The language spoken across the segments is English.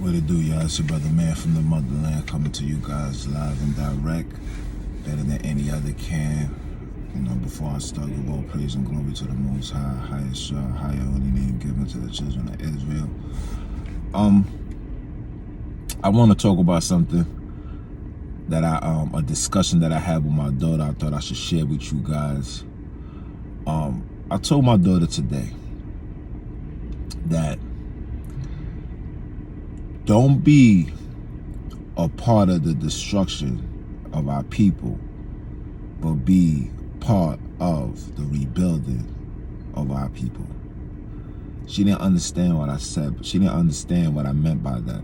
What it do, y'all? It's your brother man from the motherland coming to you guys live and direct, better than any other can. You know, before I start, give all praise and glory to the Most High, highest higher only name given to the children of Israel. I want to talk about something that a discussion that I had with my daughter. I thought I should share with you guys. I told my daughter today that don't be a part of the destruction of our people, but be part of the rebuilding of our people. She didn't understand what I said, but she didn't understand what I meant by that.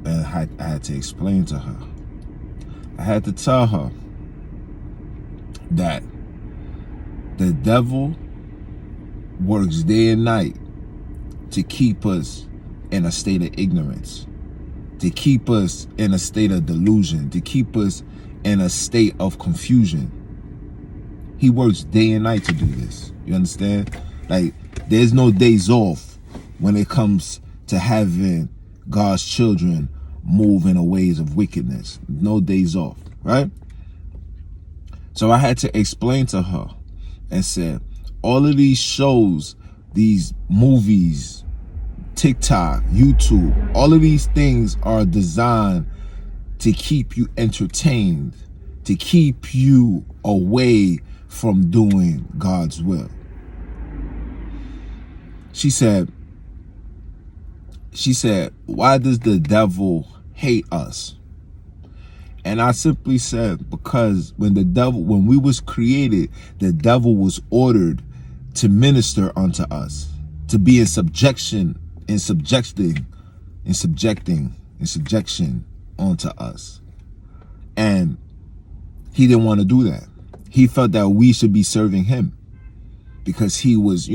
And I had to explain to her. I had to tell her that the devil works day and night to keep us in a state of ignorance, to keep us in a state of delusion, to keep us in a state of confusion. He works day and night to do this. You understand? Like, there's no days off when it comes to having God's children move in a ways of wickedness. No days off, right? So I had to explain to her and said, all of these shows, these movies, TikTok, YouTube, all of these things are designed to keep you entertained, to keep you away from doing God's will. She said, why does the devil hate us? And I simply said, because when we was created, the devil was ordered to minister unto us, to be in subjection onto us. And he didn't want to do that. He felt that we should be serving him because he was,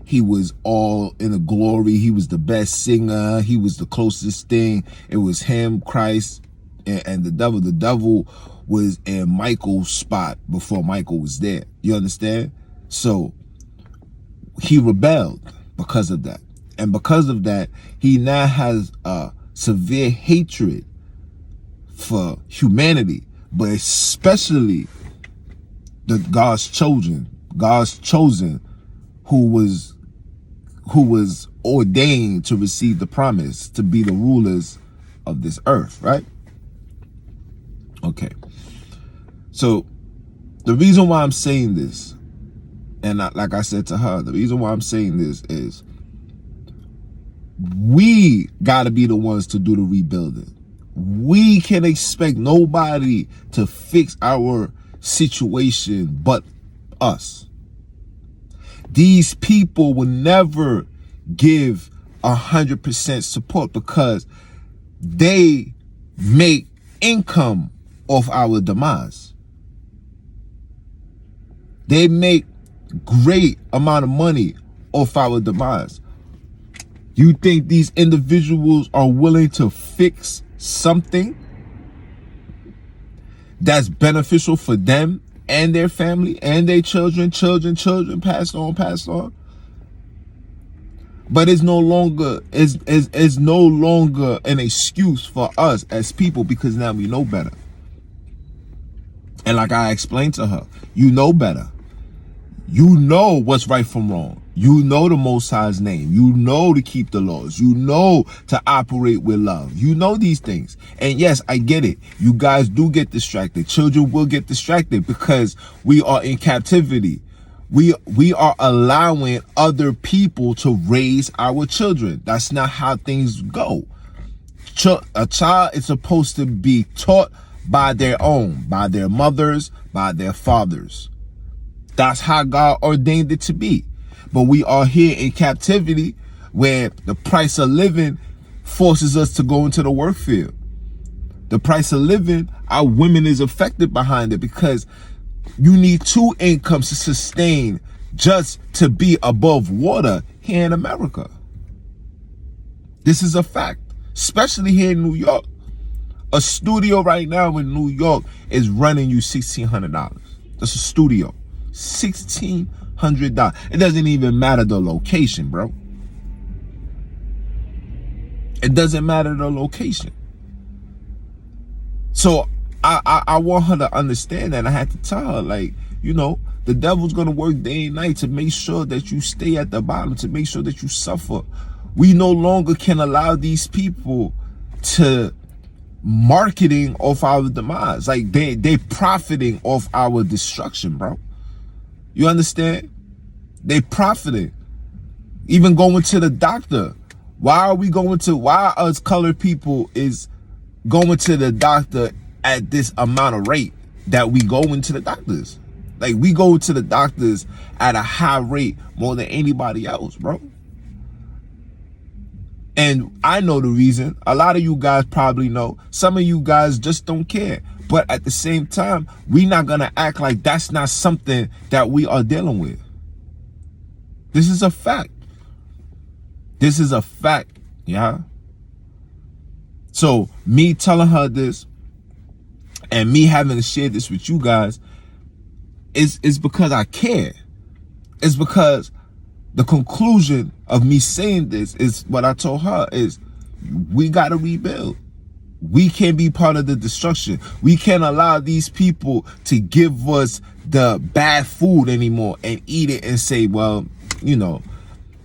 he was all in the glory. He was the best singer. He was the closest thing. It was him, Christ, and the devil. The devil was in Michael's spot before Michael was there. You understand? So he rebelled because of that. And because of that, he now has a severe hatred for humanity, but especially God's chosen, who was ordained to receive the promise to be the rulers of this earth, right? Okay. So the reason why I'm saying this, and like I said to her, the reason why I'm saying this is we got to be the ones to do the rebuilding. We can't expect nobody to fix our situation but us. These people will never give 100% support because they make income off our demise. They make great amount of money off our demise. You think these individuals are willing to fix something that's beneficial for them and their family and their children, passed on? But it's no longer an excuse for us as people, because now we know better. And like I explained to her, you know better. You know what's right from wrong. You know the Most High's name. You know to keep the laws. You know to operate with love. You know these things. And yes, I get it. You guys do get distracted. Children will get distracted because we are in captivity. We are allowing other people to raise our children. That's not how things go. A child is supposed to be taught by their own, by their mothers, by their fathers. That's how God ordained it to be. But we are here in captivity where the price of living forces us to go into the work field. The price of living, our women is affected behind it because you need 2 incomes to sustain just to be above water here in America. This is a fact, especially here in New York. A studio right now in New York is running you $1,600. That's a studio. $1,600. It doesn't even matter the location, bro. It doesn't matter the location. So I want her to understand that. I had to tell her, like, you know, the devil's gonna work day and night to make sure that you stay at the bottom, to make sure that you suffer. We no longer can allow these people to marketing off our demise. Like they profiting off our destruction, bro. You understand? They profiting. Even going to the doctor. Why us colored people is going to the doctor at this amount of rate that we go into the doctors? Like, we go to the doctors at a high rate more than anybody else, bro. And I know the reason. A lot of you guys probably know. Some of you guys just don't care. But at the same time, we're not going to act like that's not something that we are dealing with. This is a fact. This is a fact, yeah? So me telling her this and me having to share this with you guys is because I care. It's because the conclusion of me saying this is what I told her is we got to rebuild. We can't be part of the destruction. We can't allow these people to give us the bad food anymore and eat it and say, well, you know,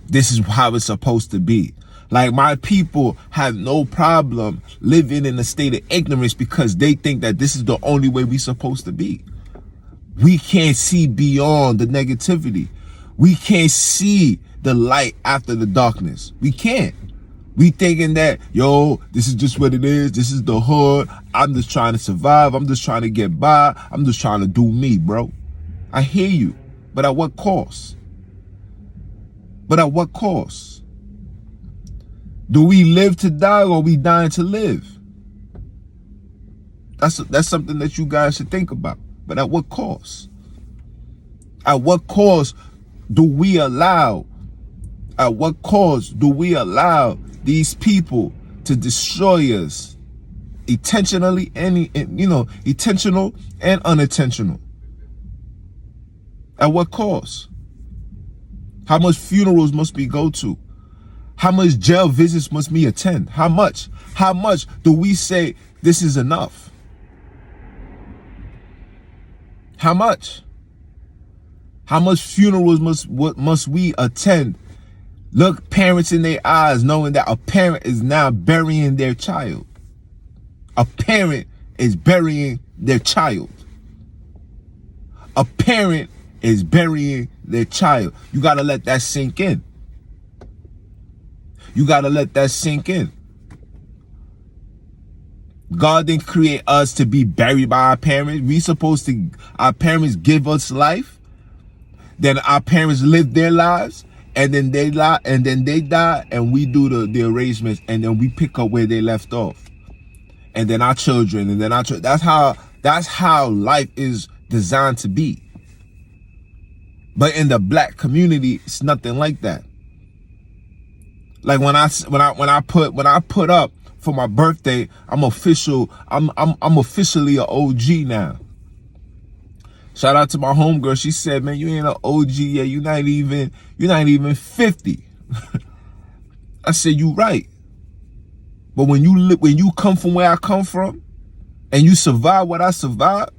this is how it's supposed to be. Like, my people have no problem living in a state of ignorance because they think that this is the only way we're supposed to be. We can't see beyond the negativity. We can't see the light after the darkness. We can't. We thinking that, yo, this is just what it is. This is the hood. I'm just trying to survive. I'm just trying to get by. I'm just trying to do me, bro. I hear you. But at what cost? But at what cost? Do we live to die or are we dying to live? That's something that you guys should think about. But at what cost? At what cost do we allow? At what cost do we allow these people to destroy us intentionally and, you know, intentional and unintentional? At what cost? How much funerals must we go to? How much jail visits must we attend? How much? How much do we say this is enough? How much? How much funerals must we attend? Look parents in their eyes knowing that a parent is now burying their child. A parent is burying their child. A parent is burying their child. You got to let that sink in. You got to let that sink in. God didn't create us to be buried by our parents. Our parents give us life. Then our parents live their lives. And then they die, and we do the arrangements, and then we pick up where they left off. And then our children, and then our children. That's how life is designed to be. But in the black community, it's nothing like that. Like when I put up for my birthday, I'm officially an OG now. Shout out to my homegirl. She said, man, you ain't an OG yet. You're not even 50. I said, you right. But when you come from where I come from and you survive what I survived,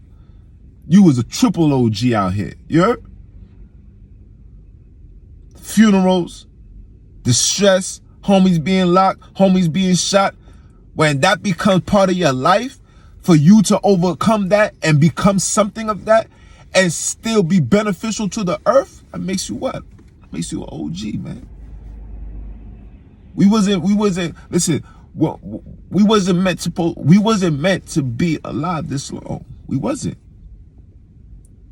you was a triple OG out here. You heard? Funerals, distress, homies being locked, homies being shot. When that becomes part of your life, for you to overcome that and become something of that and still be beneficial to the earth, that makes you what? It makes you an OG, man. We wasn't meant to be alive this long. We wasn't.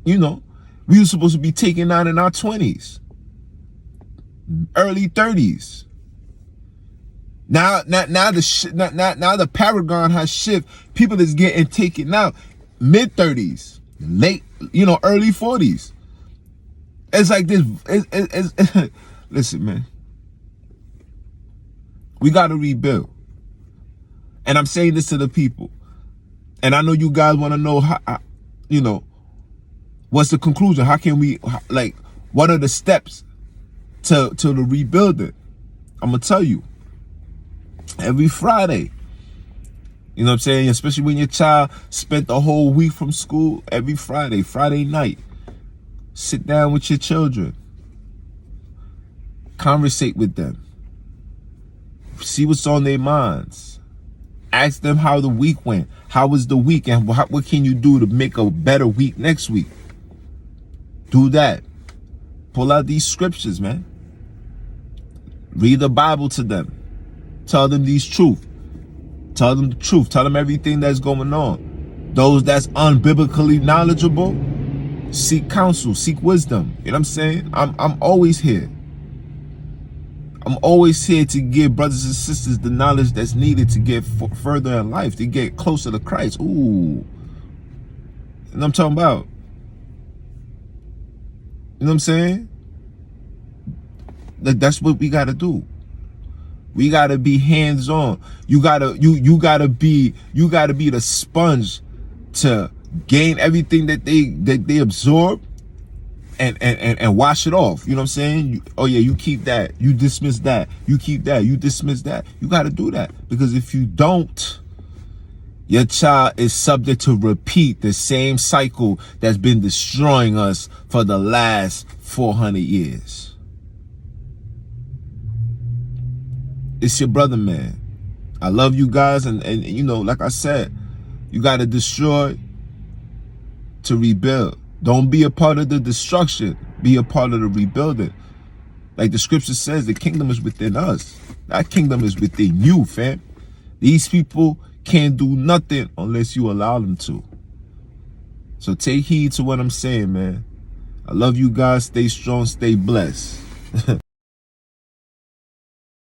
You know, we were supposed to be taken out in our 20s, early 30s. Now the paragon has shifted. People is getting taken out mid 30s, late, early 40s. It's like this. Listen, man. We got to rebuild. And I'm saying this to the people. And I know you guys want to know how, what's the conclusion? How can we, what are the steps to the rebuilding? I'm going to tell you. Every Friday. You know what I'm saying? Especially when your child spent the whole week from school. Every Friday night. Sit down with your children. Conversate with them. See what's on their minds. Ask them how the week went. How was the week? And what can you do to make a better week next week? Do that. Pull out these scriptures, man. Read the Bible to them. Tell them these truth. Tell them the truth. Tell them everything that's going on. Those that's unbiblically knowledgeable, seek counsel, seek wisdom. You know what I'm saying? I'm always here. I'm always here to give brothers and sisters the knowledge that's needed to get further in life, to get closer to Christ. Ooh. You know what I'm talking about? You know what I'm saying? That's what we gotta do. We gotta be hands-on. You gotta be the sponge to gain everything that they absorb and wash it off. You know what I'm saying? Oh yeah, you keep that. You dismiss that. You keep that. You dismiss that. You gotta do that. Because if you don't, your child is subject to repeat the same cycle that's been destroying us for the last 400 years. It's your brother, man. I love you guys, and you know, like I said, you got to destroy to rebuild. Don't be a part of the destruction. Be a part of the rebuilding. Like the scripture says, the kingdom is within us. That kingdom is within you, fam. These people can't do nothing unless you allow them to. So take heed to what I'm saying, man. I love you guys. Stay strong. Stay blessed.